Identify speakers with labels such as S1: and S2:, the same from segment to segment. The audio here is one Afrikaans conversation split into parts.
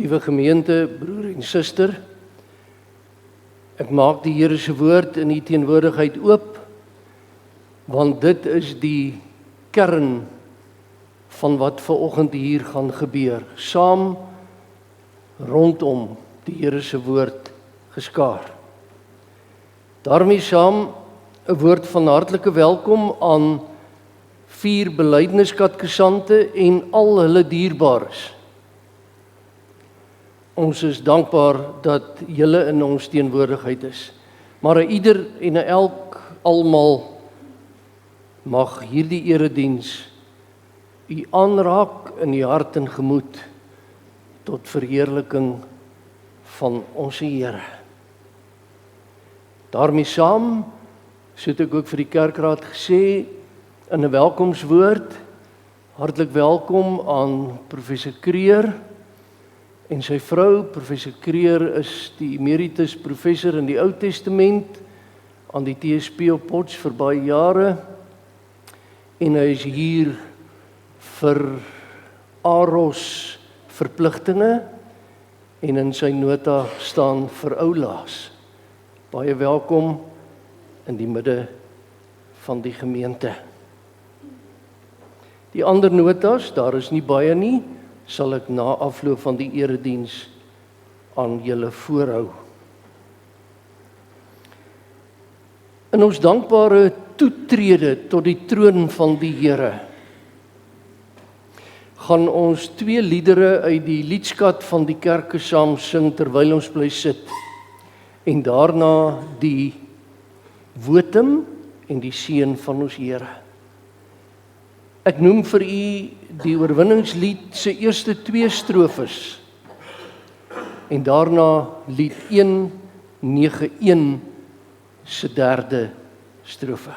S1: Liewe gemeente, broer en suster, ek maak die Here se woord in u teenwoordigheid oop, want dit is die kern van wat vanoggend hier gaan gebeur. Saam rondom die Here se woord geskaar. Daarmee saam 'n woord van hartlike welkom aan 4 belydeniscategorisante en al hulle dierbares. Ons is dankbaar dat julle in ons teenwoordigheid is. Maar ieder en elk almal mag hierdie erediens u aanraak in die hart en gemoed tot verheerliking van ons Here. Daarmee saam, so het ek ook vir die kerkraad gesê, in 'n welkomswoord, hartlik welkom aan professor Kreer en sy vrou. Professor Kreer is die emeritus professor in die Ou Testament aan die TSP op Potch vir baie jare, en hy is hier vir AROS verpligtinge, en in sy nota staan vir oulaas. Baie welkom in die midde van die gemeente. Die ander notas, daar is nie baie nie, sal ek na afloop van die erediens aan julle voorhou. In ons dankbare toetrede tot die troon van die Here, gaan ons 2 liedere uit die liedskat van die kerke saam sing terwyl ons bly sit, en daarna die wotum en die seën van ons Here. Ek noem vir u die oorwinningslied se eerste 2 strofes en daarna lied 191 se 3de strofe.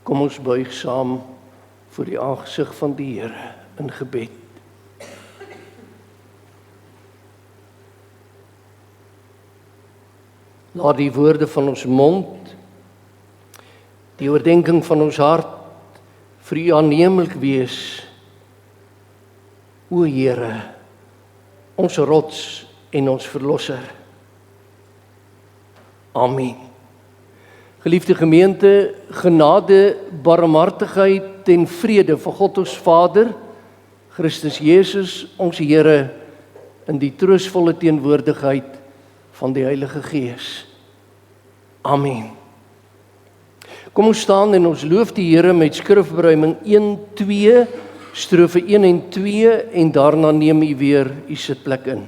S1: Kom ons buig saam voor die aangesig van die Here in gebed. Laat die woorde van ons mond die oordenking van ons hart vir U aanneemlik wees, o Here, ons rots en ons verlosser. Amen. Geliefde gemeente, genade, barmhartigheid en vrede van God ons Vader, Christus Jesus, ons Here, in die troostvolle teenwoordigheid van die Heilige Gees. Amen. Kom ons staan en ons loof die Here met skrifberuiming 1-2, strofe 1 en 2, en daarna neem U weer U sitplek in.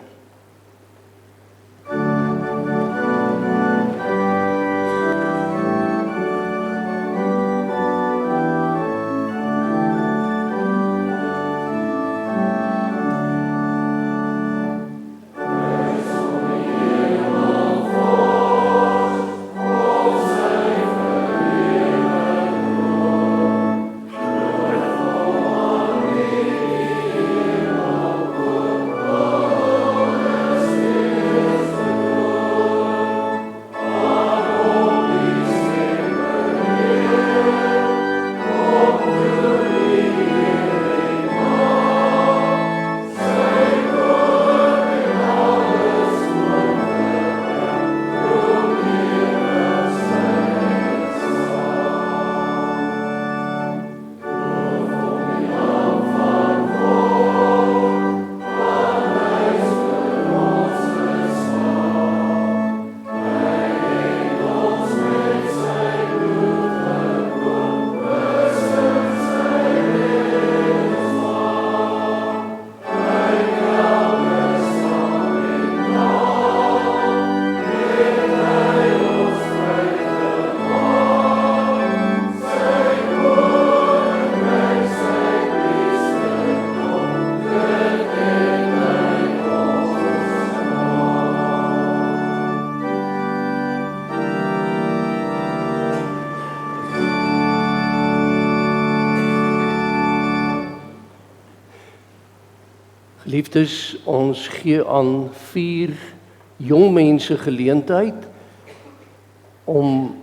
S1: Liefdes, ons gee aan 4 jong mense geleentheid om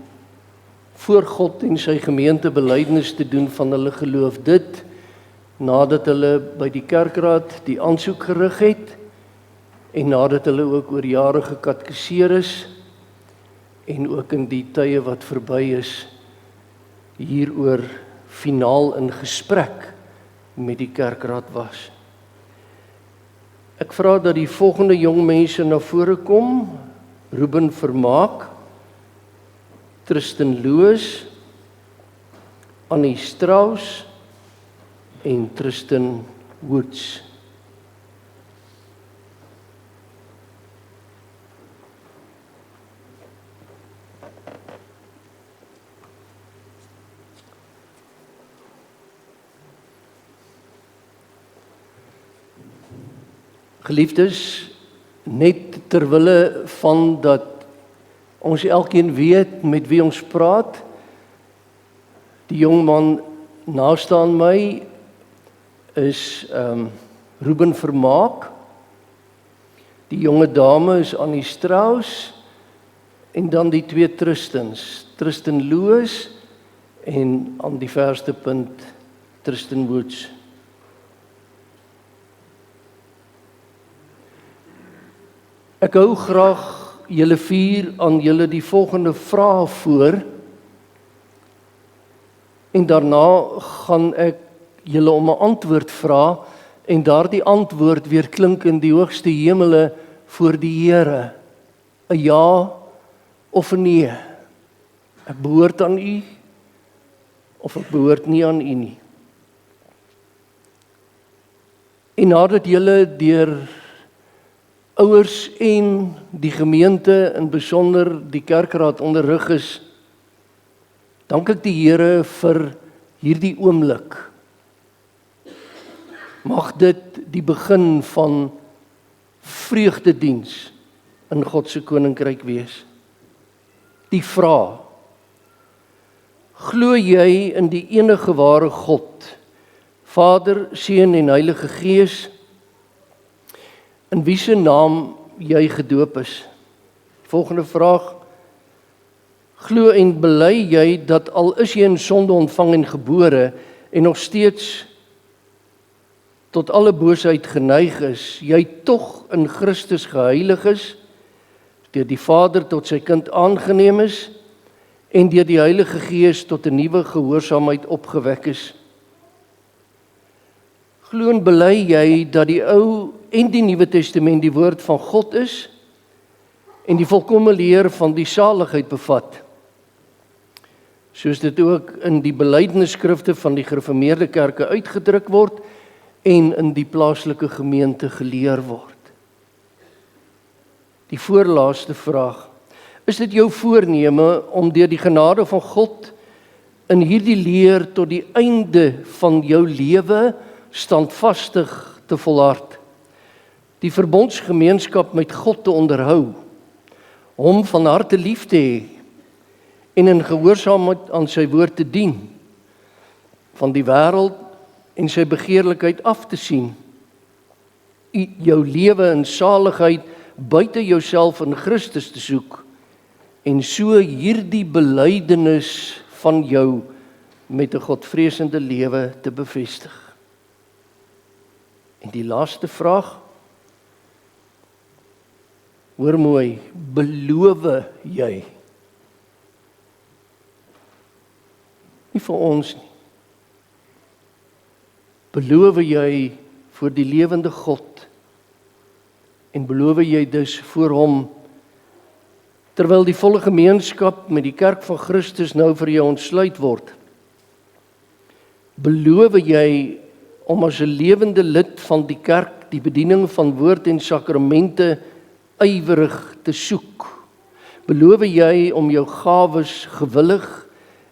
S1: voor God en sy gemeente belydenis te doen van hulle geloof. Dit nadat hulle by die kerkraad die aansoek gerig het en nadat hulle ook oor jare gekatkeseer is en ook in die tye wat verby is hieroor finaal in gesprek met die kerkraad was. Ek vra dat die volgende jong mense na vore kom: Ruben Vermaak, Tristan Loos, Annie Strauss en Tristan Woods. Geliefdes, net terwille van dat ons elkeen weet met wie ons praat, die jong man naaste aan my is Ruben Vermaak, die jonge dame is Annie Strauss en dan die 2 Tristans, Tristan Loos en aan die verste punt Tristan Woods. Ek hou graag julle 4 aan julle die volgende vrae voor en daarna gaan ek julle om 'n antwoord vra en daardie antwoord weer klink in die hoogste hemele voor die Here. 'n Ja of 'n nee. Ek behoort aan U of ek behoort nie aan U nie. En nadat julle deur ouers en die gemeente, in besonder die kerkraad onderrig is, dank ek die Here vir hierdie oomblik. Mag dit die begin van vreugdediens in God se koninkryk wees. Die vraag: glo jy in die enige ware God, Vader, Seun en Heilige Gees, in wie se naam jy gedoop is? Volgende vraag: Glo en bely jy dat al is jy in sonde ontvang en gebore en nog steeds tot alle boosheid geneig is, jy tog in Christus geheilig is, deur die Vader tot sy kind aangeneem is en deur die Heilige Gees tot 'n nuwe gehoorsaamheid opgewek is. Glo en bely jy dat die Ou en die Nuwe Testament die woord van God is en die volkomme leer van die saligheid bevat, soos dit ook in die belydenisskrifte van die gereformeerde kerke uitgedruk word en in die plaaslike gemeente geleer word. Die voorlaaste vraag: is dit jou voorneme om deur die genade van God in hierdie leer tot die einde van jou lewe standvastig te volhard, die verbondsgemeenskap met God te onderhou, hom van harte lief te hê en in gehoorsaamheid aan sy woord te dien, van die wêreld en sy begeerlikheid af te sien, jou lewe in saligheid buite jouself in Christus te soek en so hierdie belydenis van jou met 'n godvreesende lewe te bevestig. En die laaste vraag, hoor mooi, beloof jy? Nie vir ons nie. Beloof jy voor die lewende God en beloof jy dus voor hom, terwyl die volle gemeenskap met die kerk van Christus nou vir jou ontsluit word, beloof jy om as 'n lewende lid van die kerk die bediening van woord en sakramente ywerig te soek? Beloof jy om jou gawes gewillig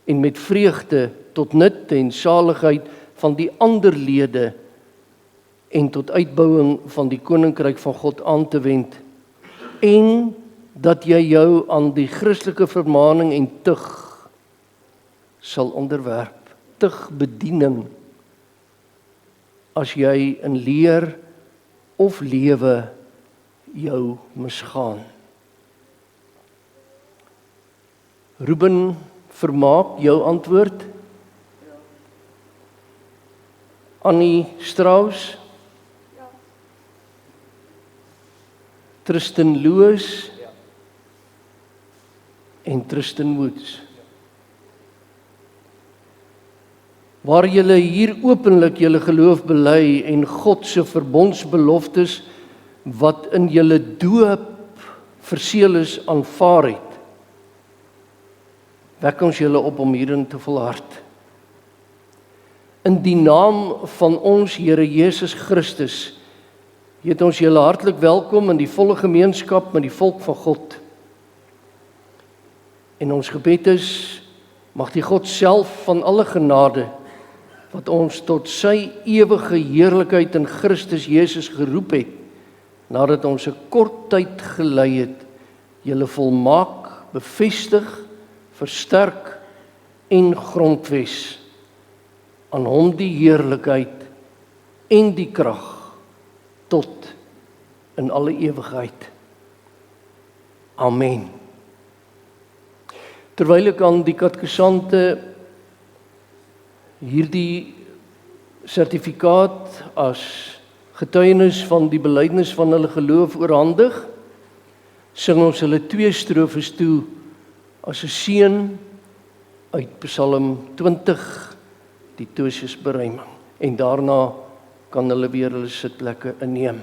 S1: en met vreugde tot nut en saligheid van die ander lede en tot uitbouing van die koninkryk van God aan te wend, en dat jy jou aan die Christelike vermaning en tug sal onderwerp, tugbediening, as jy in leer of lewe jou misgaan. Ruben, vermaak jou antwoord. Annie Strauss, Tristan Loos en Tristan Woods. Waar julle hier openlik julle geloof bely en God se verbondsbeloftes wat in julle doop verseël is aanvaar het, wek ons julle op om hierin te volhard. In die naam van ons Here Jesus Christus heet ons julle hartlik welkom in die volle gemeenskap met die volk van God. En ons gebed is, mag die God self van alle genade, wat ons tot sy ewige heerlikheid in Christus Jesus geroep het, nadat ons 'n kort tyd gelei het, julle volmaak, bevestig, versterk en grondves. Aan hom die heerlikheid en die krag tot in alle ewigheid. Amen. Terwyl ek aan die katekesante hierdie sertifikaat as getuienis van die belydenis van hulle geloof oorhandig, sing ons hulle 2 strofes toe as 'n seën uit Psalm 20, die Tosiusberuiming. En daarna kan hulle weer hulle sitplekke inneem.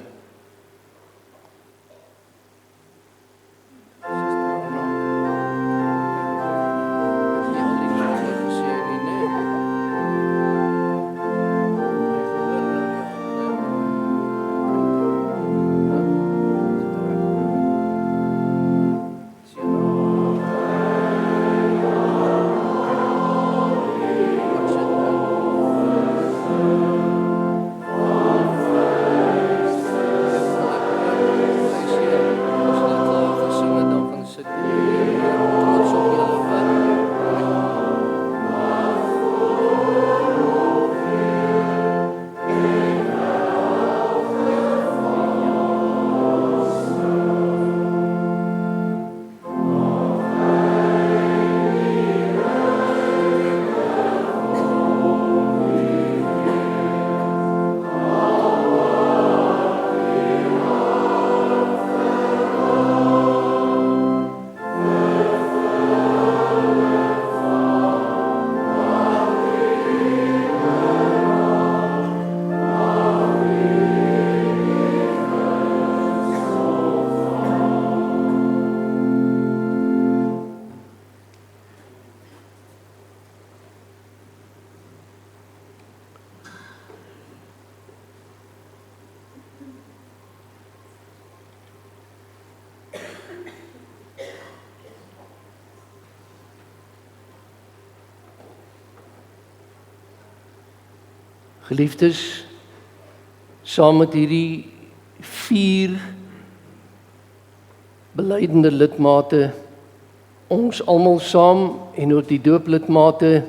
S1: Geliefdes, saam met hierdie 4 belydende lidmate, ons almal saam en ook die dooplidmate,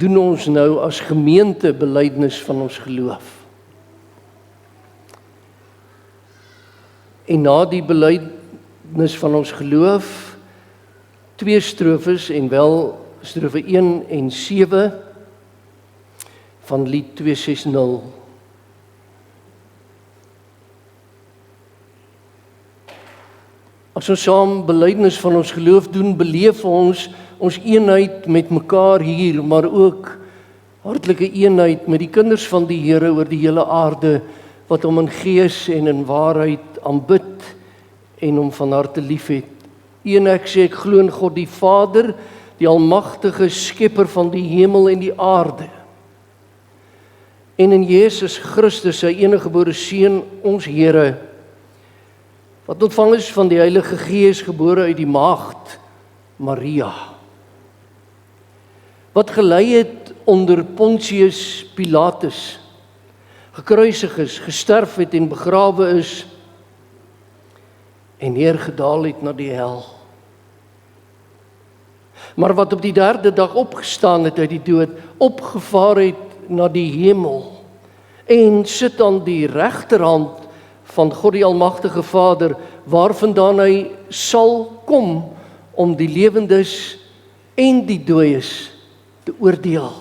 S1: doen ons nou as gemeente belydenis van ons geloof. En na die belydenis van ons geloof, 2 strofes en wel strofe 1 en 7 van lied 260. As ons saam belydenis van ons geloof doen, beleef ons eenheid met mekaar hier, maar ook hartlike eenheid met die kinders van die Here oor die hele aarde, wat hom in gees en in waarheid aanbid en hom van harte liefhet. En ek sê, ek glo in God die Vader, die almagtige skepper van die hemel en die aarde, en in Jesus Christus, sy eniggebore Seun, ons Here, wat ontvang is van die Heilige Gees, gebore uit die maagd Maria, wat gelei het onder Pontius Pilatus, gekruisig is, gesterf het en begrawe is, en neergedaal het na die hel. Maar wat op die 3de dag opgestaan het uit die dood, opgevaar het na die hemel, en sit aan die regterhand van God die Almagtige Vader, waarvandaan hy sal kom om die lewendes en die dooies te oordeel.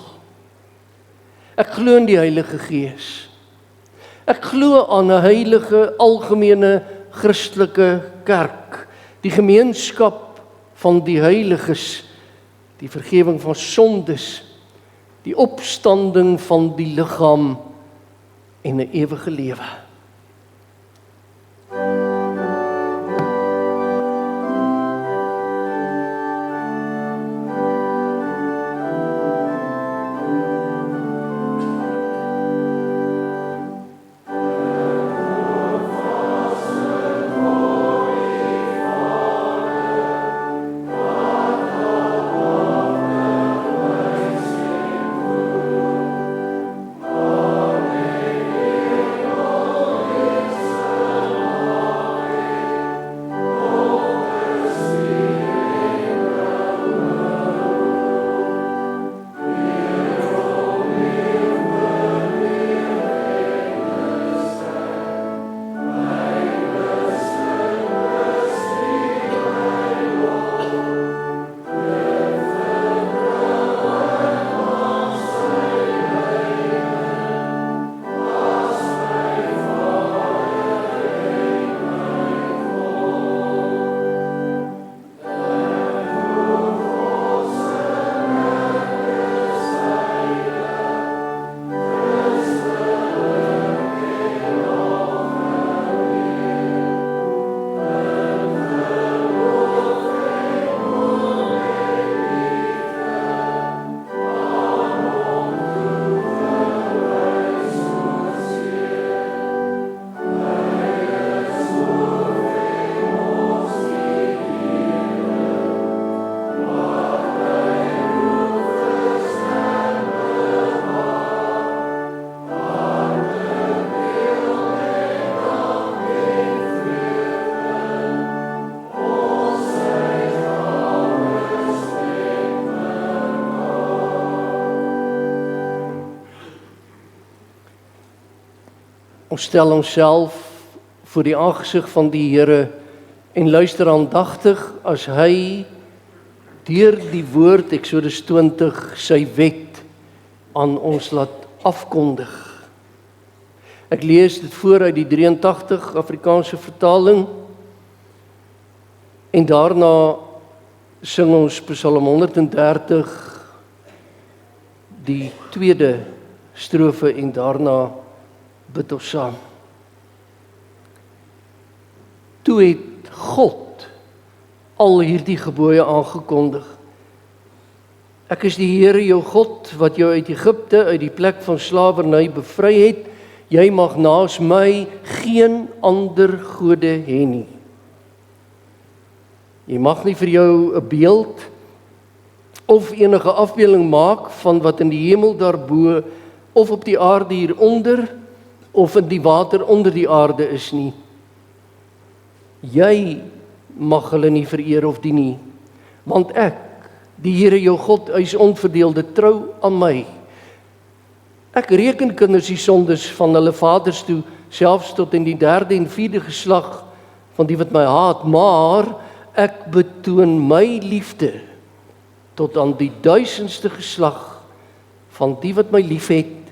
S1: Ek glo in die Heilige Gees. Ek glo aan 'n heilige, algemene, Christelike kerk, die gemeenskap van die heiliges, die vergifnis van sondes, die opstanding van die liggaam en 'n ewige lewe. Ons stel onsself voor die aangesig van die Here en luister aandagtig as hy deur die woord Eksodus 20 sy wet aan ons laat afkondig. Ek lees dit voor uit die 83 Afrikaanse vertaling en daarna sing ons Psalm 130 die 2de strofe en daarna bid ons saam. Toe het God al hierdie gebooie aangekondig. Ek is die Here jou God wat jou uit Egipte, uit die plek van slawerny bevry het. Jy mag naas my geen ander gode hê nie. Jy mag nie vir jou 'n beeld of enige afbeelding maak van wat in die hemel daarbo of op die aarde hieronder, of in die water onder die aarde is nie. Jy mag hulle nie vereer of dien nie, want ek, die Here jou God, is onverdeelde trou aan my. Ek reken kinders die sondes van hulle vaders toe, selfs tot in die 3de en 4de geslag van die wat my haat, maar ek betoon my liefde tot aan die 1000ste geslag van die wat my liefhet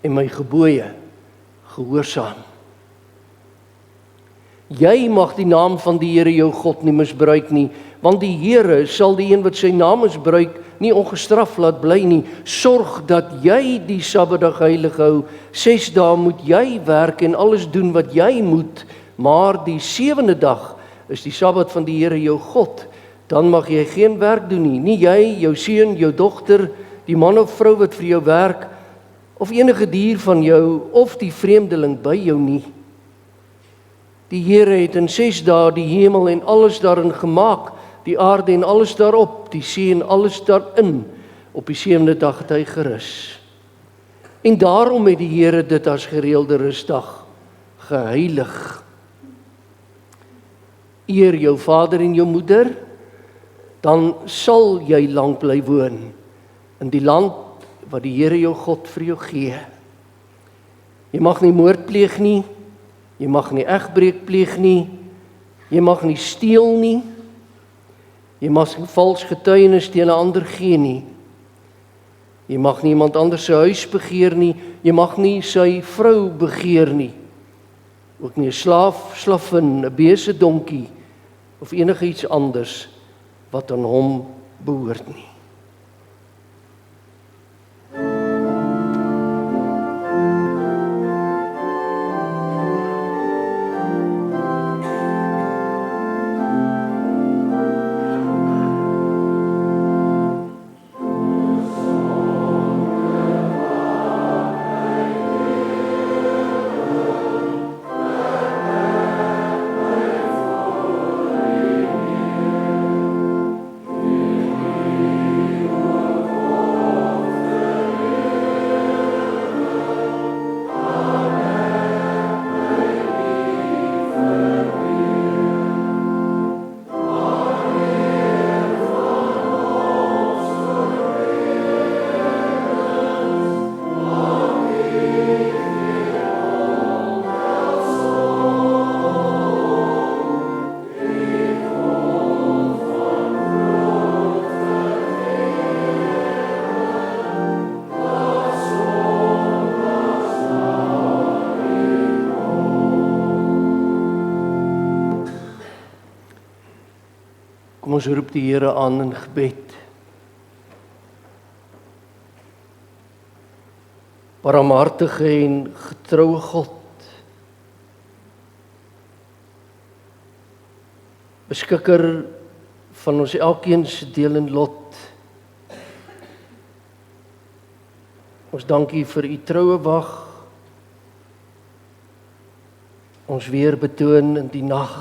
S1: en my gebooie gehoorsaam. Jy mag die naam van die Here jou God nie misbruik nie, want die Here sal die een wat sy naam misbruik nie ongestraf laat bly nie. Sorg dat jy die Sabbatdag heilig hou. 6 dae moet jy werk en alles doen wat jy moet, maar die 7de dag is die Sabbat van die Here jou God. Dan mag jy geen werk doen nie, nie jy, jou seun, jou dogter, die man of vrou wat vir jou werk, of enige dier van jou, of die vreemdeling by jou nie. Die Here het in 6 dae die hemel en alles daarin gemaak, die aarde en alles daarop, die see en alles daarin. Op die 7de dag het hy gerus. En daarom het die Here dit as gereelde rusdag geheilig. Eer jou vader en jou moeder, dan sal jy lank bly woon in die land wat die Here jou God vir jou gee. Jy mag nie moord pleeg nie, jy mag nie egbreek pleeg nie, jy mag nie steel nie, jy mag nie vals getuienis teen 'n ander gee nie, jy mag nie iemand anders se huis begeer nie, jy mag nie sy vrou begeer nie, ook nie 'n slaaf, slavin, 'n bese donkie of enige iets anders wat aan hom behoort nie. Kom ons roep die Here aan in gebed. Barmhartige en getroue God, beskikker van ons elkeen se deel en lot. Ons dankie vir u troue wag. Ons weer betoon in die nag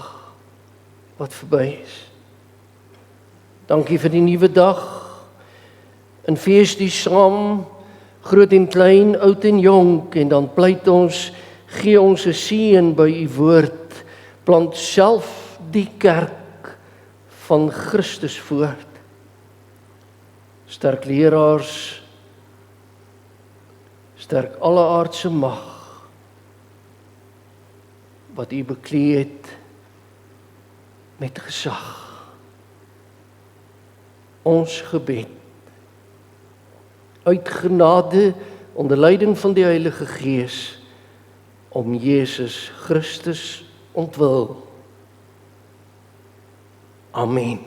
S1: wat verby is. Dankie vir die nuwe dag, in fees die saam, groot en klein, oud en jonk, en dan pleit ons, gee ons 'n seën by u woord, plant self die kerk van Christus voort. Sterk leraars, sterk alle aardse mag, wat u beklee het met gesag. Ons gebed, uit genade onder leiding van die Heilige Gees, om Jesus Christus ontwil. Amen.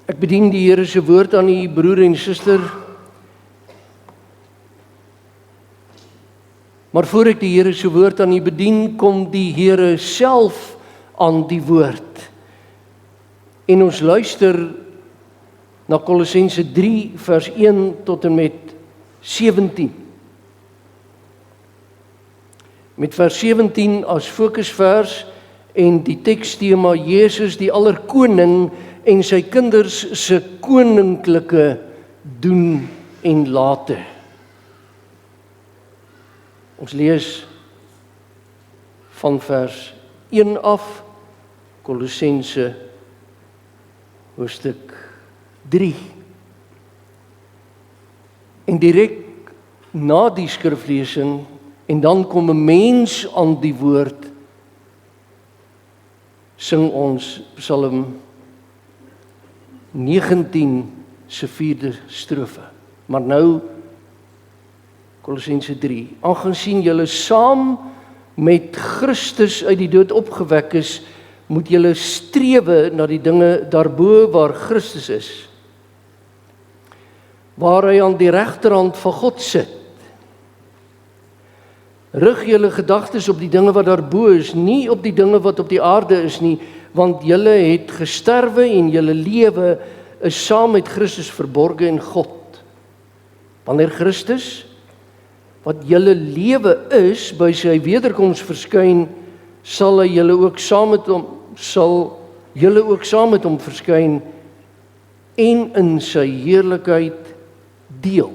S1: Ek bedien die Here se woord aan u broer en suster. Maar voor ek die Here se woord aan u bedien, kom die Here self aan die woord. En ons luister na Kolossense 3 vers 1 tot en met 17. Met vers 17 as fokusvers en die tekstema Jesus die allerkoning en sy kinders se koninklike doen en late. Ons lees van vers 1 af, Kolossense hoofstuk 3. En direk na die skriflesing, en dan kom 'n mens aan die woord, sing ons Psalm 19 se 4de strofe. Maar nou Kolossense 3. Aangesien julle saam met Christus uit die dood opgewek is, moet julle strewe na die dinge daarbo waar Christus is, waar hy aan die regterhand van God sit. Rig julle gedagtes op die dinge wat daarbo is, nie op die dinge wat op die aarde is nie, want julle het gesterwe en julle lewe is saam met Christus verborge in God. Wanneer Christus, wat julle lewe is, by sy wederkoms verskyn, sal julle ook saam met hom verskyn en in sy heerlikheid deel.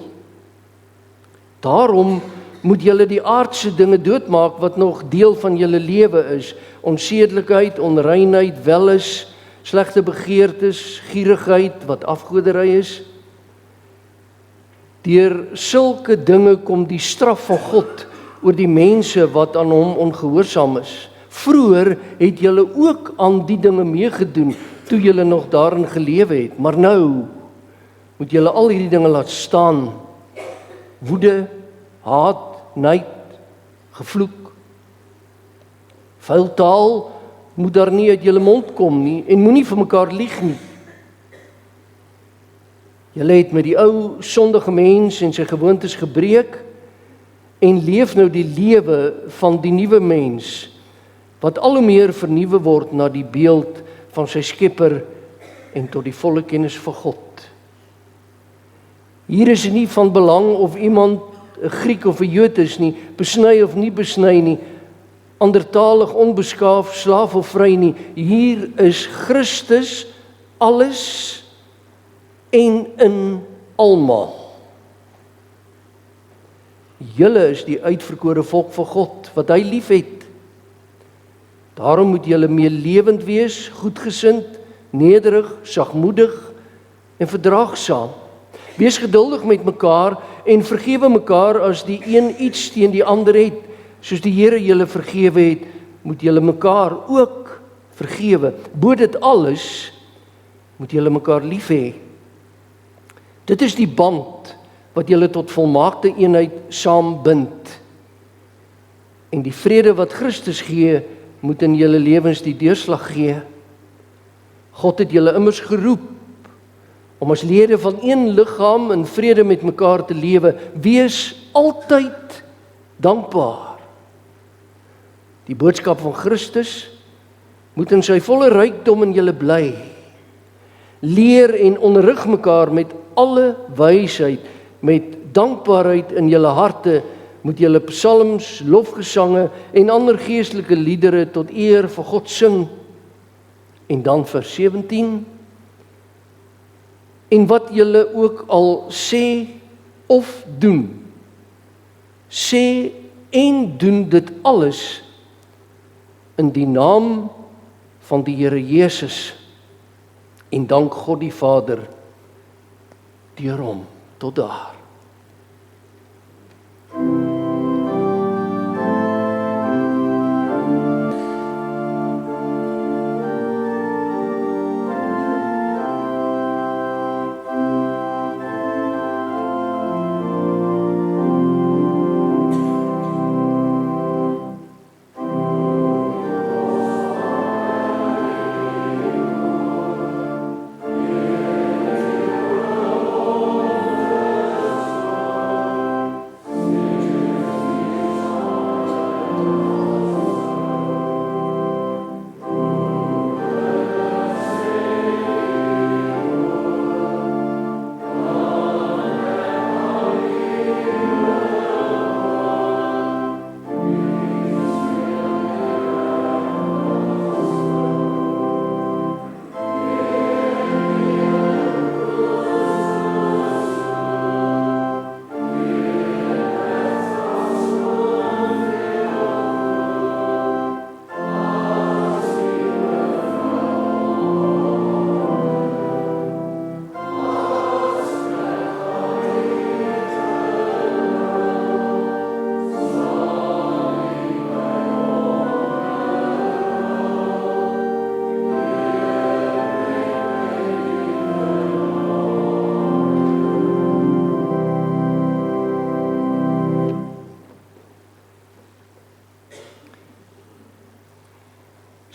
S1: Daarom moet julle die aardse dinge doodmaak wat nog deel van julle lewe is, onsedelikheid, onreinheid, welis, slegte begeertes, gierigheid wat afgoderry is. Deur sulke dinge kom die straf van God oor die mense wat aan hom ongehoorsaam is. Vroeër het julle ook aan die dinge meegedoen toe julle nog daarin gelewe het, maar nou moet julle al hierdie dinge laat staan: woede, haat, nait, gevloek. Vuil taal moet daar nie uit julle mond kom nie, en moenie vir mekaar lieg nie. Julle het met die ou sondige mens en sy gewoontes gebreek en leef nou die lewe van die nuwe mens, wat al hoe meer vernuwe word na die beeld van sy Skepper en tot die volle kennis van God. Hier is nie van belang of iemand 'n Griek of 'n Jood is nie, besny of nie besny nie, andertalig, onbeskaaf, slaaf of vry nie. Hier is Christus alles en in almal. Julle is die uitverkore volk van God, wat hy liefhet. Daarom moet julle meelewend wees, goedgesind, nederig, sagmoedig en verdraagsaam. Wees geduldig met mekaar en vergewe mekaar as die een iets teen die ander het. Soos die Here julle vergewe het, moet julle mekaar ook vergewe. Bo dit alles moet julle mekaar lief hê. Dit is die band wat julle tot volmaakte eenheid saambind. En die vrede wat Christus gee, moet in julle lewens die deurslag gee. God het julle immers geroep om as lede van een liggaam in vrede met mekaar te lewe. Wees altyd dankbaar. Die boodskap van Christus moet in sy volle rykdom in julle bly. Leer en onderrig mekaar met alle wysheid, met dankbaarheid in julle harte, moet julle psalms, lofgesange en ander geestelike liedere tot eer vir God sing. En dan vers 17, en wat julle ook al sê of doen, sê en doen dit alles in die naam van die Here Jesus, en dank God die Vader deur hom. Tot daar.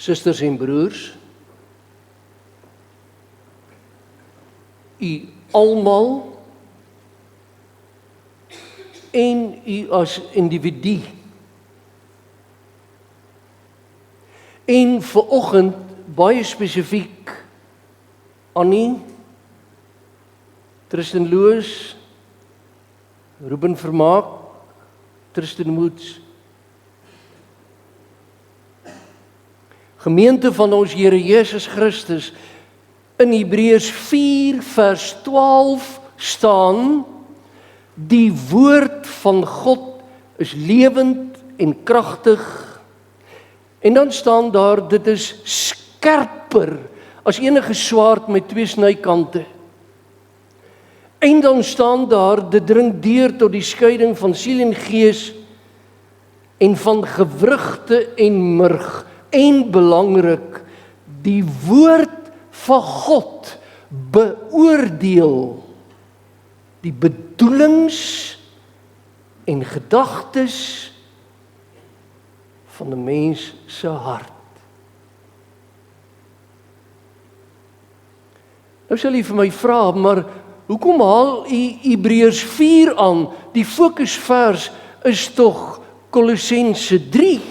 S1: Susters en broers, u almal en u as individu. En vanoggend baie spesifiek Annie, Tristan Loos, Ruben Vermaak, Tristan Moets. Gemeente van ons Here Jesus Christus, in Hebreërs 4 vers 12 staan, die woord van God is lewend en kragtig. En dan staan daar, dit is skerper as enige swaard met 2 snykante. En dan staan daar, dit dring deur tot die skeiding van siel en gees en van gewrigte en murg. En belangrik, die woord van God beoordeel die bedoelings en gedagtes van 'n mens se hart. Nou sal jy vir my vra, maar hoekom haal u Hebreërs 4 aan? Die fokusvers is tog Kolossense 3.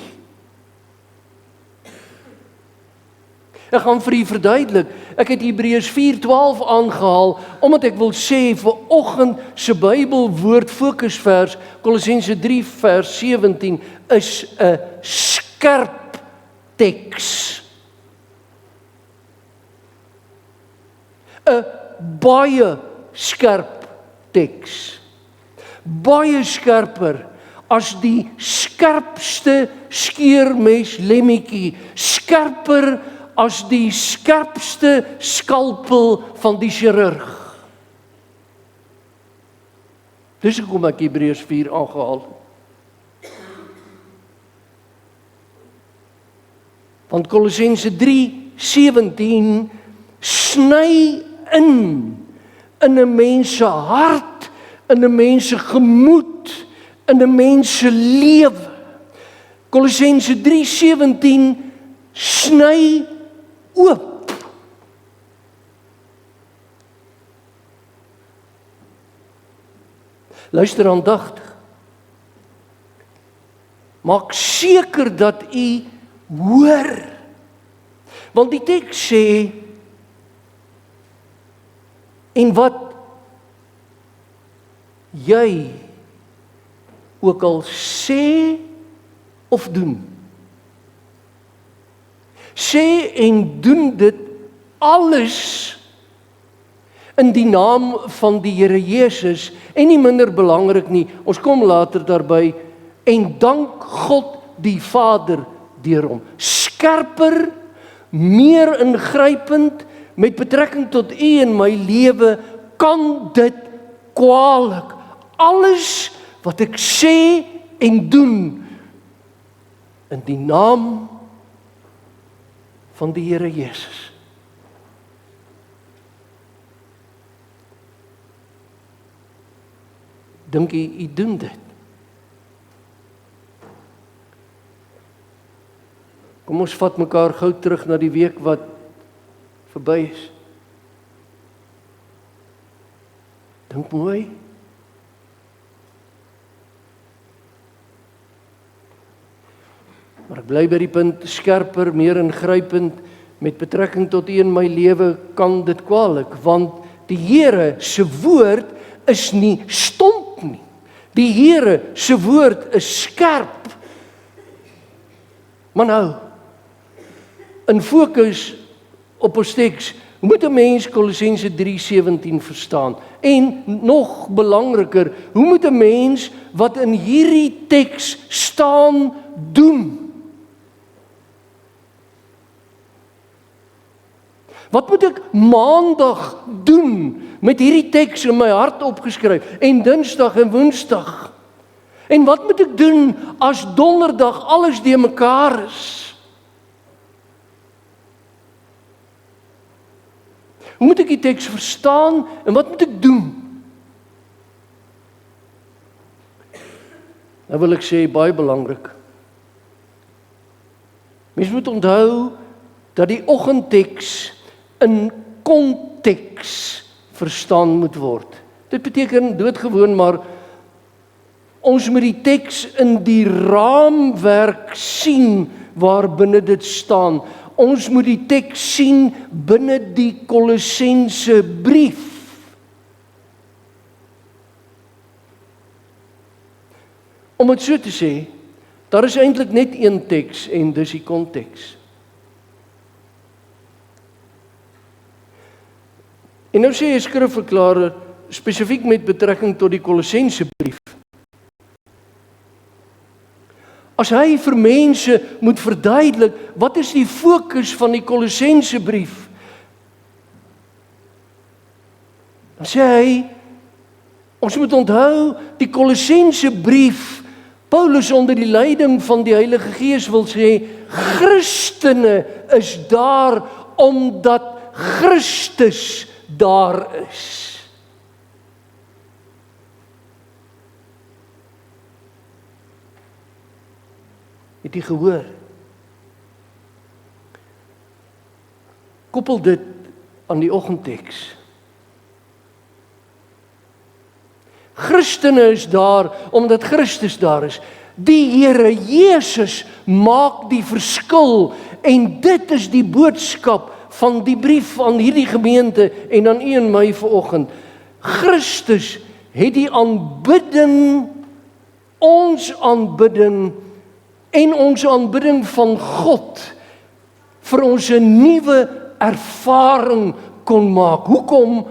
S1: Ek gaan vir u verduidelik. Ek het Hebreërs 4:12 aangehaal omdat ek wil sê vanoggend se Bybelwoord fokusvers Kolossense 3 vers 17 is 'n skerp teks. 'n baie skerp teks. Baie skerper as die skerpste skeermes lemmetjie, skerper as die skerpste skalpel van die chirurg. Dis hoekom ek Hebreërs 4 aangehaal. Want Kolossense 3:17 sny in 'n mens se hart, in 'n mens se gemoed, in 'n mens se lewe. Kolossense 3:17 sny oop. Luister aandagtig. Maak seker dat u hoor. Want die teks sê, en wat jy ook al sê of doen, sê en doen dit alles in die naam van die Here Jesus, en nie minder belangrik nie, ons kom later daarby, en dank God die Vader deur hom. Skerper, meer ingrypend, met betrekking tot u en my lewe, kan dit kwaadlik. Alles wat ek sê en doen, in die naam van die Here Jesus. Dink u doen dit? Kom ons vat mekaar gou terug na die week wat verby is. Dink mooi. Maar ek bly by die punt, skerper, meer ingrypend, met betrekking tot u en my lewe kan dit kwaadlik, want die Here se woord is nie stomp nie. Die Here se woord is skerp. Maar nou, in fokus op ons teks, hoe moet 'n mens Kolossense 3:17 verstaan? En nog belangriker, hoe moet 'n mens wat in hierdie teks staan doen? Wat moet ek maandag doen met hierdie teks in my hart opgeskryf, en dinsdag en woensdag? En wat moet ek doen as donderdag alles de mekaar is? Hoe moet ek die teks verstaan en wat moet ek doen? Nou wil ek sê, baie belangrik. Mens moet onthou, dat die oggendteks in konteks verstaan moet word. Dit beteken doodgewoon maar ons moet die teks in die raamwerk sien waarbinne dit staan. Ons moet die teks sien binne die Kolossense brief. Om het so te sê, daar is eintlik net een teks en dis die konteks. En nou sê 'n skrifverklarer spesifiek met betrekking tot die Kolossense brief. As hy vir mense moet verduidelik, wat is die fokus van die Kolossense brief? Dan sê hy, ons moet onthou, die Kolossense brief, Paulus onder die leiding van die Heilige Gees wil sê, Christene is daar omdat Christus daar is. Het jy gehoor? Koppel dit aan die oggendteks. Christene is daar omdat Christus daar is. Die Here Jesus maak die verskil en dit is die boodskap van die brief aan hierdie gemeente en aan u en my vanoggend. Christus het die aanbidding, ons aanbidding en ons aanbidding van God vir ons 'n nuwe ervaring kon maak. Hoekom?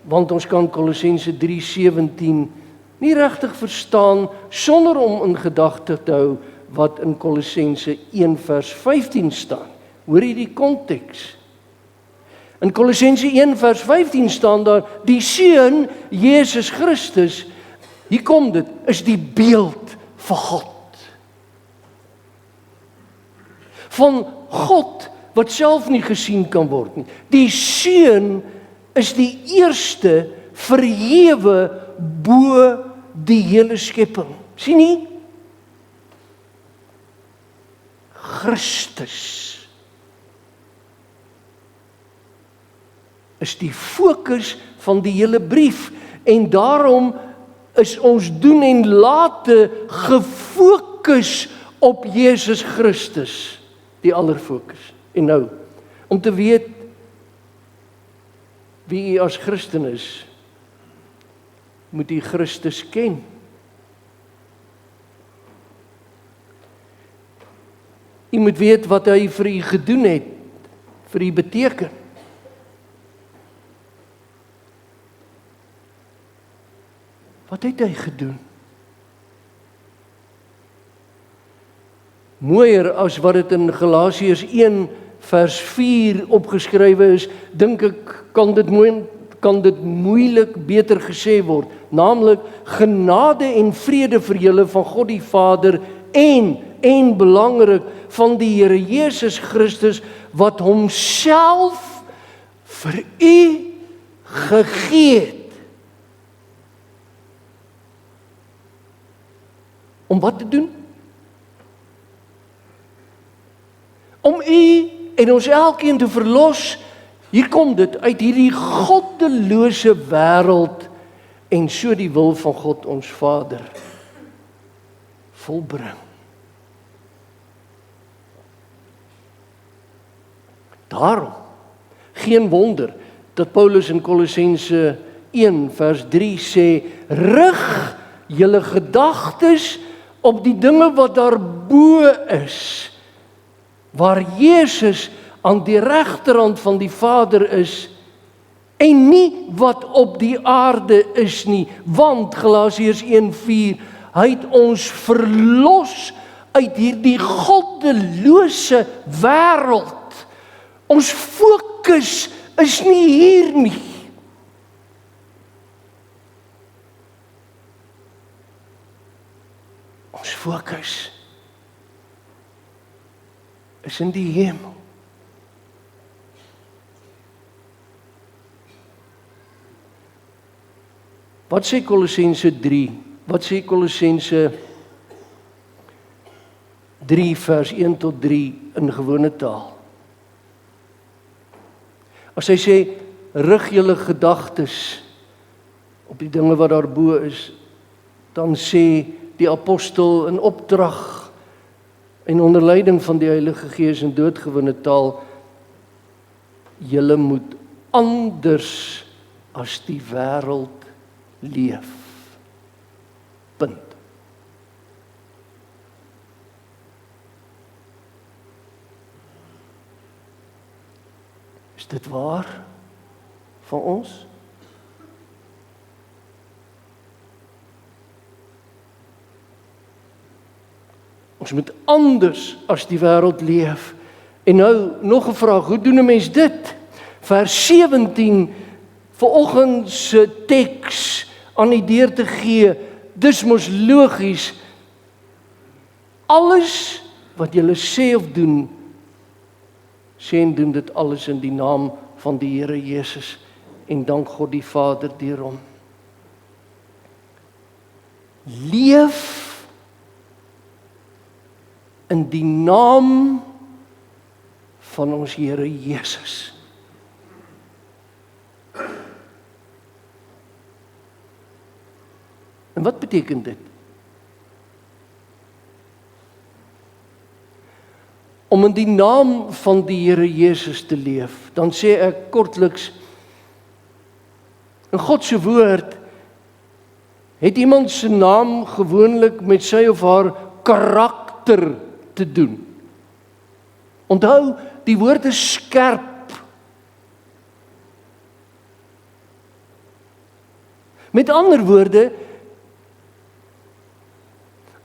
S1: Want ons kan Kolossense 3:17 nie regtig verstaan sonder om in gedagte te hou wat in Kolossense 1:15 staan. Hoor jy die konteks? In Kolossense 1:15 staan daar, die Seun, Jesus Christus, hier kom dit, is die beeld van God. Van God wat self nie gesien kan word nie. Die Seun is die eerste verhewe bo die hele skepping. Sien nie? Christus is die fokus van die hele brief en daarom is ons doen en late gefokus op Jesus Christus, die allerfokus. En nou, om te weet wie u as Christen is, moet u Christus ken. U moet weet wat hy vir u gedoen het, vir u beteken. Wat het hy gedoen? Mooier as wat dit in Galasiërs 1:4 opgeskrywe is, dink ek kan dit moeilik beter gesê word, naamlik genade en vrede vir julle van God die Vader en belangrik van die Here Jesus Christus wat homself vir u gegee het. Om wat te doen? Om u en ons elkeen te verlos, hier kom dit, uit hierdie goddelose wêreld en so die wil van God ons Vader volbring. Daarom, geen wonder dat Paulus in Kolossense 1:3 sê, rig julle gedagtes op die dinge wat daarbo is, waar Jesus aan die regterhand van die Vader is, en nie wat op die aarde is nie, want Galasiërs 1:4, hy het ons verlos uit hierdie goddelose wêreld. Ons fokus is nie hier nie. Ons fokus is in die hemel. Wat sê Kolossense 3? Wat sê Kolossense 3 vers 1 tot 3 in gewone taal? As hy sê, rig julle gedagtes op die dinge wat daarbo is, dan sê die apostel in opdrag en onder leiding van die Heilige Gees in doodgewone taal, julle moet anders as die wêreld leef. Punt. Is dit waar van ons? Ons moet anders as die wêreld leef. En nou nog 'n vraag, hoe doen 'n mens dit? Vers 17 vanoggend se teks aan die deur te gee. Dis mos logies. Alles wat jy sê of doen, sê en doen dit alles in die naam van die Here Jesus en dank God die Vader deur hom. Leef in die naam van ons Here Jesus. En wat beteken dit? Om in die naam van die Here Jesus te leef, dan sê ek kortliks, in God se woord het iemand se naam gewoonlik met sy of haar karakter te doen. Onthou, die woord is skerp. Met ander woorde,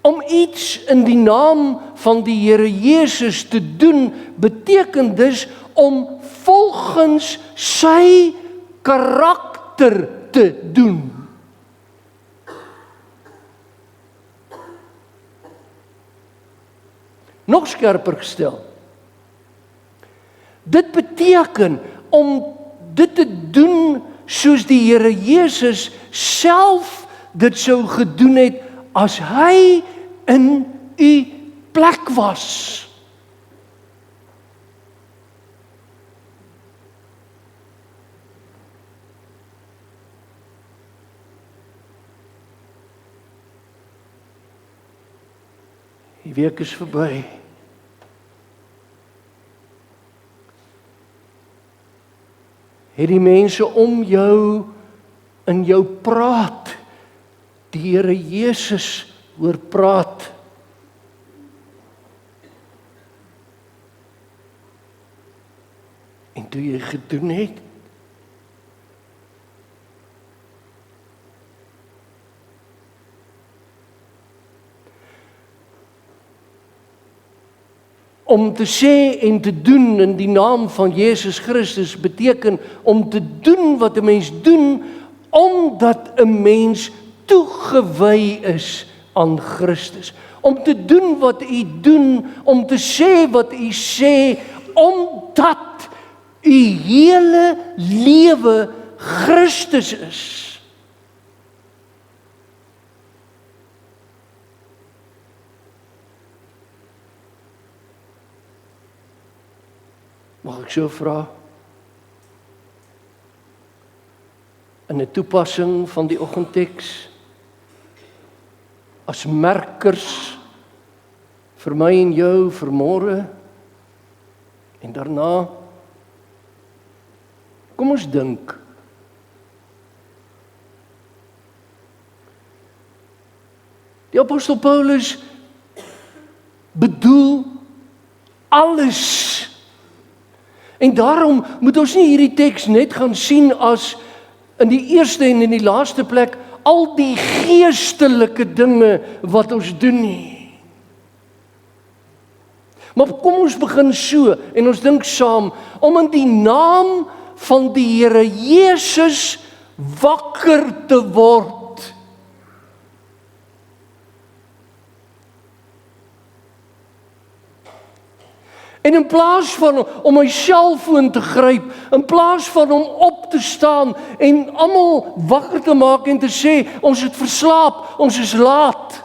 S1: om iets in die naam van die Here Jesus te doen, beteken dus om volgens sy karakter te doen. Nog skerper gestel. Dit beteken om dit te doen soos die Here Jesus self dit sou gedoen het as hy in u plek was. Die week is verby. Het die mense om jou in jou praat, die Here Jesus hoor praat. En toe jy gedoen het, om te sê en te doen in die naam van Jesus Christus beteken om te doen wat 'n mens doen omdat 'n mens toegewy is aan Christus. Om te doen wat u doen, om te sê wat u sê, omdat u hele lewe Christus is. Mag ek so vra? In 'n toepassing van die oggendteks, as merkers vir my en jou vir môre en daarna, kom ons dink. Die apostel Paulus bedoel alles. En daarom moet ons nie hierdie teks net gaan sien as in die eerste en in die laaste plek al die geestelike dinge wat ons doen nie. Maar kom ons begin so en ons dink saam om in die naam van die Here Jesus wakker te word. En in plaas van om my selfoon te gryp, in plaas van om op te staan en almal wakker te maak en te sê, ons het verslaap, ons is laat.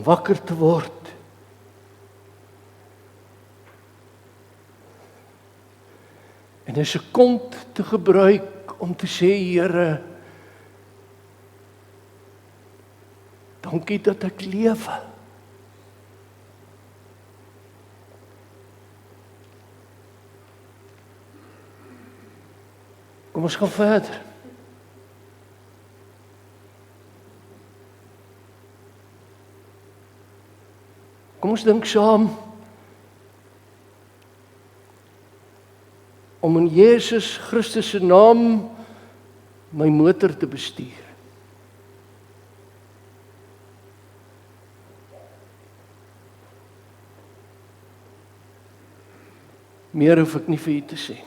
S1: om wakker te word. En 'n sekond te gebruik om te sê, Here, dankie dat ek lewe. Kom ons gaan verder. Kom ons dink saam om in Jesus Christus se naam my motor te bestuur. Meer hoef ek nie vir u te sê.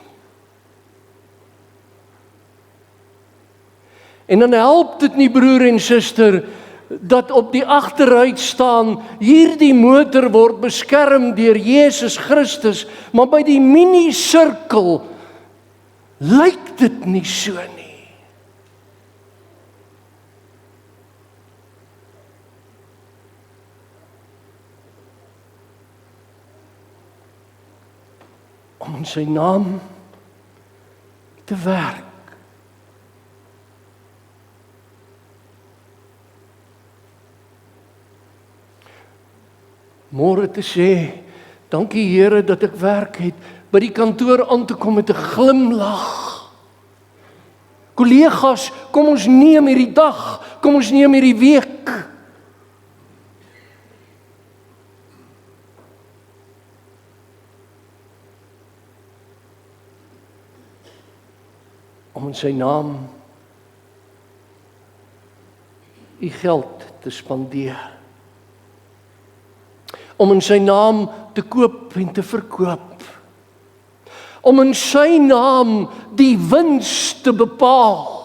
S1: En dan help dit nie, broer en suster, dat op die agteruit staan, hierdie motor word beskerm deur Jesus Christus, maar by die mini-sirkel lyk dit nie so nie. Om in sy naam te werk. Môre te sê, dankie Here dat ek werk het, by die kantoor aan te kom met 'n glimlag. Kollegas, kom ons neem hierdie dag, kom ons neem hierdie week. Om in sy naam u geld te spandeer. Om in sy naam te koop en te verkoop. Om in sy naam die wins te bepaal.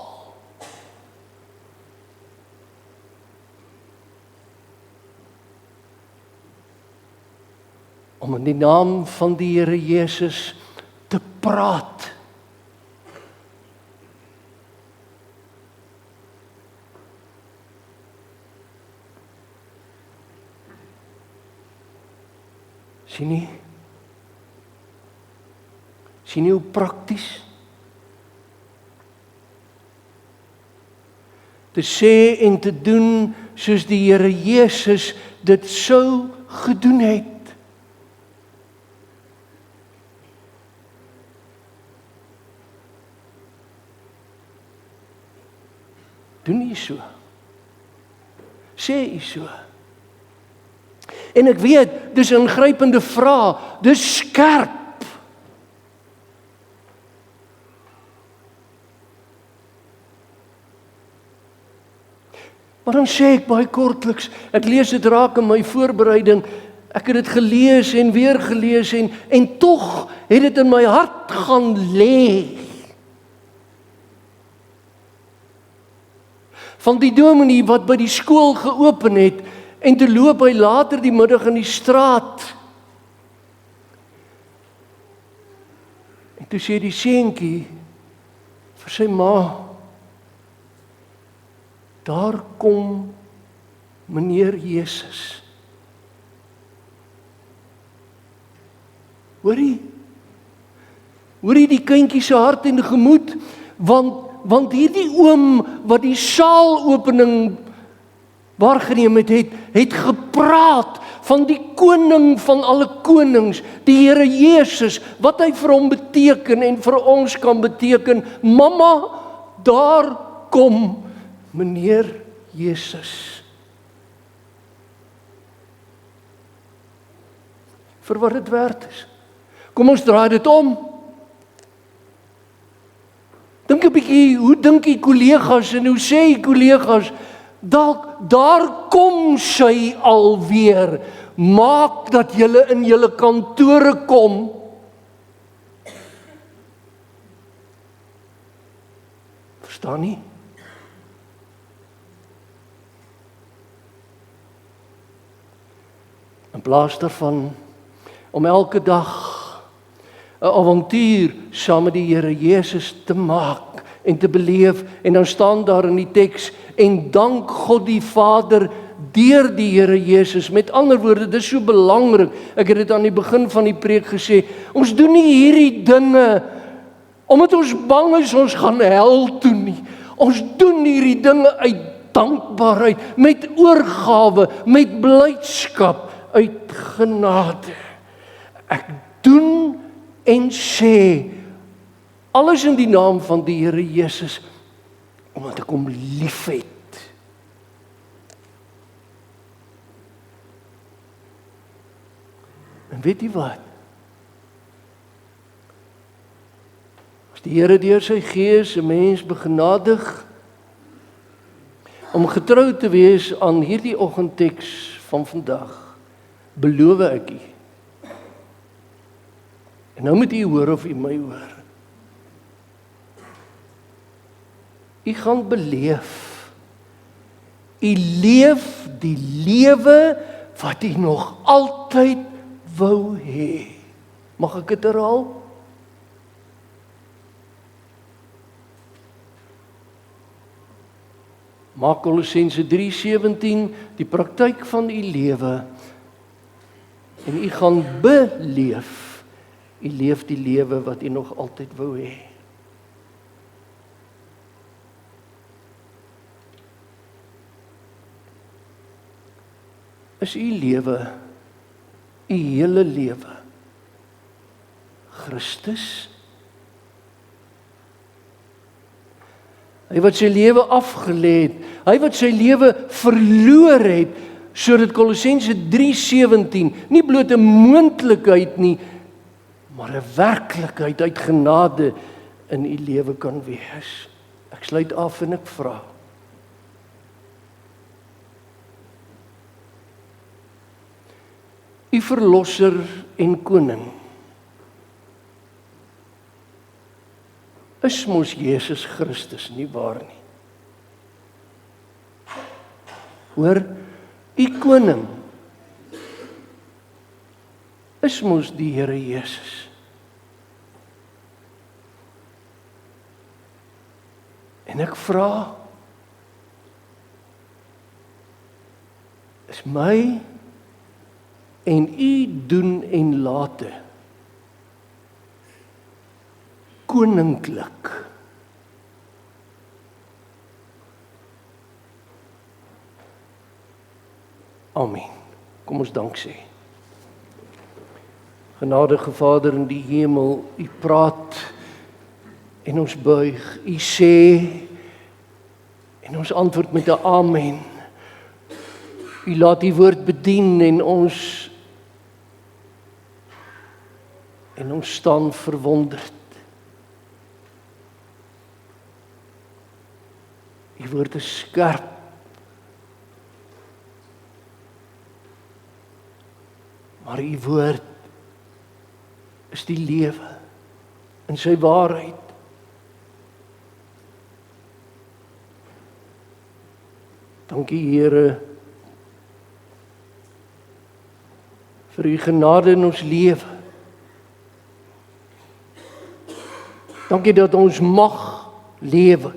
S1: Om in die naam van die Here Jesus te praat. Sien nie hoe prakties? Te sê en te doen soos die Here Jesus dit sou gedoen het. Doen u so? Sê u so? En ek weet, dis 'n ingrypende vraag, dis skerp. Maar dan sê ek baie kortliks, ek lees dit raak in my voorbereiding, ek het dit gelees en weer gelees en tog het dit in my hart gaan lê. Van die dominee wat by die skool geopen het, en toe loop hy later die middag in die straat. En toe sê die seentjie vir sy ma, daar kom meneer Jesus. Hoorie die kindjie se hart en gemoed, want hierdie oom wat die saalopening waargeneem het gepraat van die koning van alle konings, die Here Jesus, wat hy vir hom beteken en vir ons kan beteken. Mamma, daar kom meneer Jesus. Vir wat dit werd is. Kom ons draai dit om. Dink 'n bietjie, hoe dink die kollegas en hoe sê die kollegas? Daar kom sy alweer. Maak dat julle in julle kantore kom. Verstaan nie? In plaas daarvan om elke dag 'n avontuur saam met die Here Jesus te maak en te beleef, en dan staan daar in die teks, en dank God die Vader deur die Here Jesus. Met ander woorde, dit is so belangrik. Ek het dit aan die begin van die preek gesê. Ons doen nie hierdie dinge omdat ons bang is ons gaan hel toe nie. Ons doen hierdie dinge uit dankbaarheid, met oorgawe, met blydskap, uit genade. Ek doen en sê alles in die naam van die Here Jesus, omdat ek hom liefhet. En weet jy wat? As die Here deur sy Gees 'n mens begenadig om getrou te wees aan hierdie oggendteks van vandag, beloof ek u. En nou moet u hoor of u my hoor. U gaan beleef. U leef die lewe wat u nog altyd wou hê. Mag ek dit herhaal? Maak Kolossense 3:17 die praktyk van u lewe en u gaan beleef. U leef die lewe wat u nog altyd wou hê. Is u lewe, u hele lewe Christus? Hy wat sy lewe afgelê het, hy wat sy lewe verloor het, sodat Kolossense 3:17 nie bloot 'n moontlikheid nie, maar 'n werklikheid uit genade in u lewe kan wees. Ek sluit af en ek vra. U verlosser en koning is mos Jesus Christus, nie waar nie? Hoor, u koning is mos die Here Jesus. En ek vra, is my en u doen en late koninklik? Amen. Kom ons dank sê. Genadige Vader in die hemel, u praat en ons buig, u sê en ons antwoord met 'n amen. U laat die woord bedien en ons staan verwonderd. U woord is skerp. Maar u woord is die lewe in sy waarheid. Dankie Here vir u genade in ons lewe. Dankie dat ons mag lewe.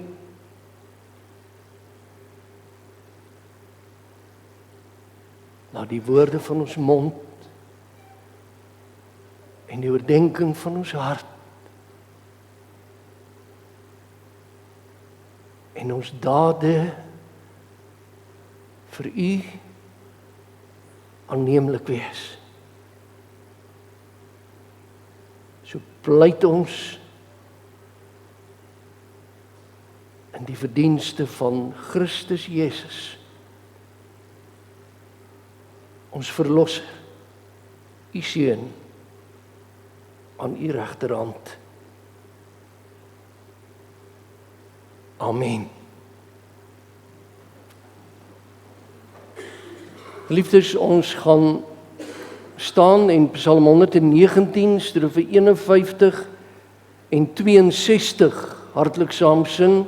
S1: Na die woorde van ons mond en die oordeenking van ons hart en ons dade vir u aanneemlik wees. So pleit ons in die verdienste van Christus Jesus, ons verlosser, u seun aan u regterhand. Amen. Liefdes, ons gaan staan en Psalm 119, strofe 51 en 62 hartlik saam sing,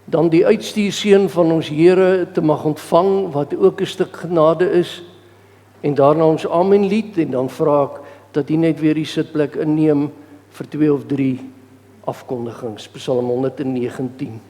S1: dan die uitstuurseën van ons Here te mag ontvang, wat ook 'n stuk genade is, en daarna ons amen lied, en dan vra ek dat u net weer die sitplek inneem vir 2 of 3 afkondigings. Psalm 119.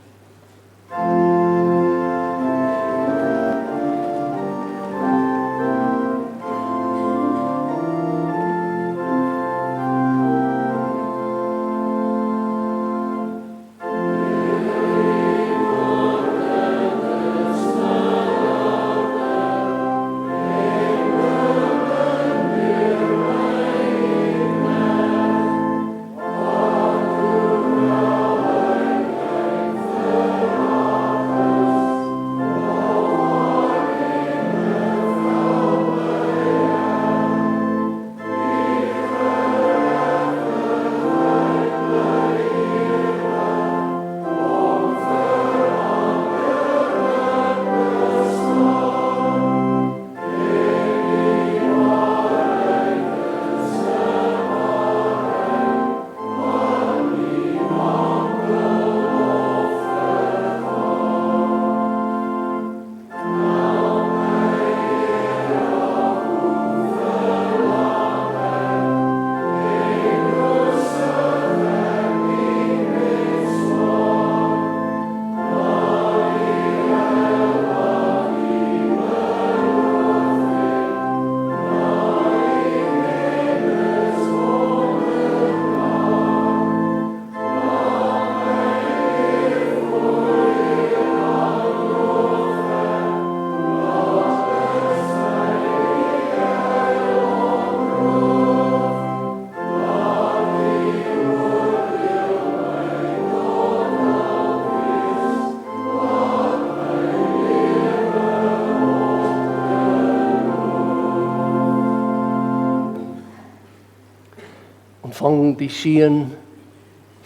S1: ontvang die seën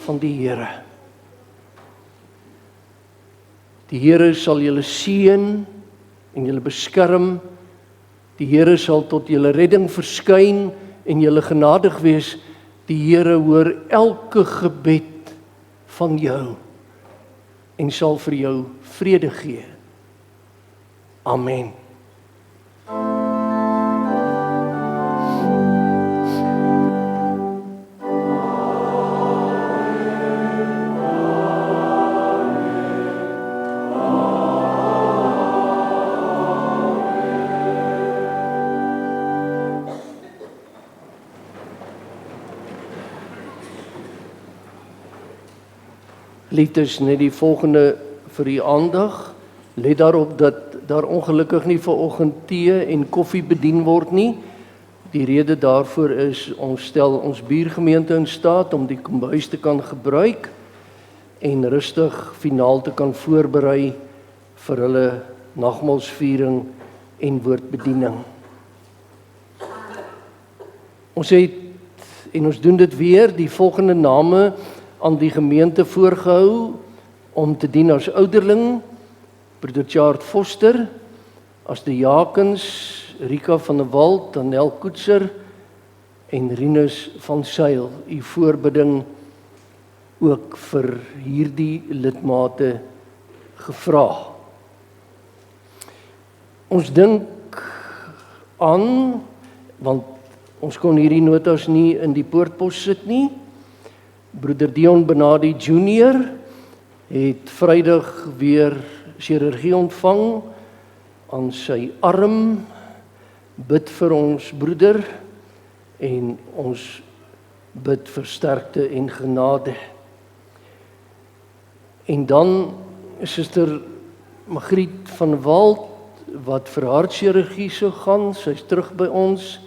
S1: van die Here. Die Here sal julle seën en julle beskerm. Die Here sal tot julle redding verskyn en julle genadig wees. Die Here hoor elke gebed van jou en sal vir jou vrede gee. Amen. Liefdes, net die volgende vir die aandag. Let daarop dat daar ongelukkig nie vanoggend tee en koffie bedien word nie. Die rede daarvoor is, ons stel ons buurgemeente in staat om die kombuis te kan gebruik en rustig finaal te kan voorberei vir hulle nagmaalsviering en woordbediening. Ons het, en ons doen dit weer, die volgende name aan die gemeente voorgehou om te dien as ouderling: Broeder Chart Foster, as die Jakens, Rika van der Walt, Danel Koetser en Rinus van Sail. U voorbidding ook vir hierdie lidmate gevra. Ons dink aan, want ons kon hierdie notas nie in die poortpos sit nie. Broeder Dion Benadi Junior het Vrydag weer chirurgie ontvang aan sy arm. Bid vir ons broeder en ons bid vir sterkte en genade. En dan Suster Margriet van Walt wat vir hartchirurgie sou gaan, sy's terug by ons.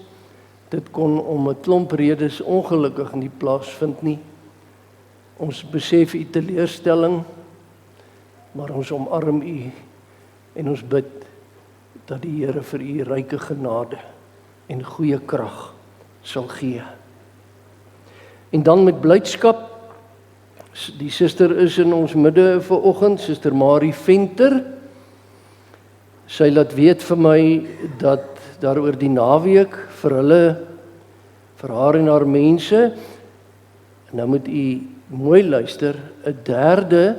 S1: Dit kon om 'n klomp redes ongelukkig nie plaasvind nie. Ons besef u teleurstelling, maar ons omarm u en ons bid dat die Here vir u ryke genade en goeie krag sal gee. En dan met blydskap, die suster is in ons midde vanoggend, Suster Marie Venter. Sy laat weet vir my dat daar oor die naweek vir haar en haar mense, en nou moet u mooi luister, 'n derde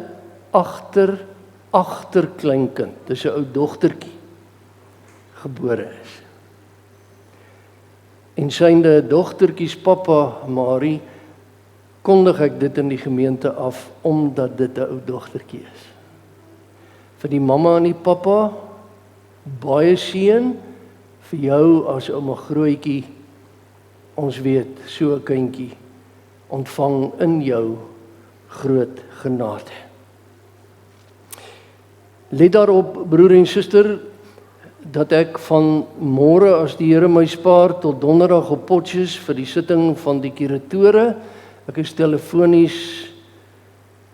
S1: agterkleinkind, dis 'n ou dogtertjie, gebore is. En synde dogtertjies pappa Marie, kondig ek dit in die gemeente af, omdat dit 'n ou dogtertjie is. Vir die mamma en die pappa, baie seën, vir jou as ouma Grootjie, ons weet, so 'n kindjie, ontvang in jou groot genade. Let daarop, broer en suster, dat ek van môre, as die Here my spaar, tot donderdag op Potchefstroom vir die sitting van die kuratore. Ek is telefonies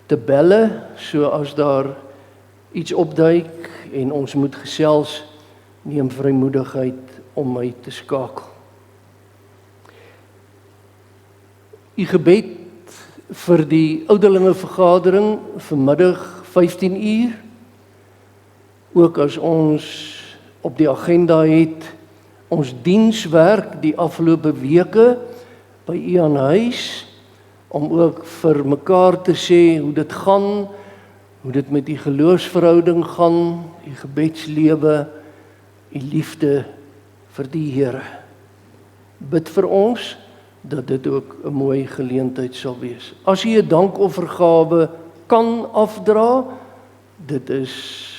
S1: te belle, so as daar iets opduik en ons moet gesels, neem vrymoedigheid om my te skakel. U gebed vir die ouderlinge vergadering vanmiddag 15:00, ook as ons op die agenda het ons dienswerk die afgelope weke by u aan huis, om ook vir mekaar te sê hoe dit gaan, hoe dit met die geloofsverhouding gaan, die gebedslewe, die liefde vir die Here. Bid vir ons dat dit ook 'n mooi geleentheid sal wees. As jy 'n dankoffergawe kan afdra, dit is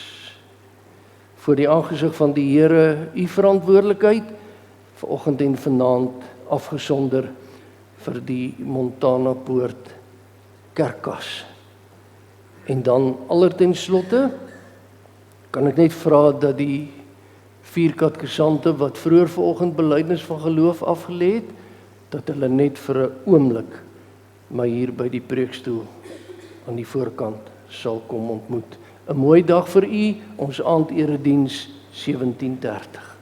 S1: voor die aangesig van die Here u verantwoordelikheid, vanoggend en vanaand afgesonder vir die Montana Poort kerkkas. En dan allertenslotte kan ek net vra dat die 4 katkesante wat vroeër vanoggend belydenis van geloof afgelê het, dat hulle net vir 'n oomblik my hier by die preekstoel aan die voorkant sal kom ontmoet. 'n Mooi dag vir u, ons aandediens 17:30.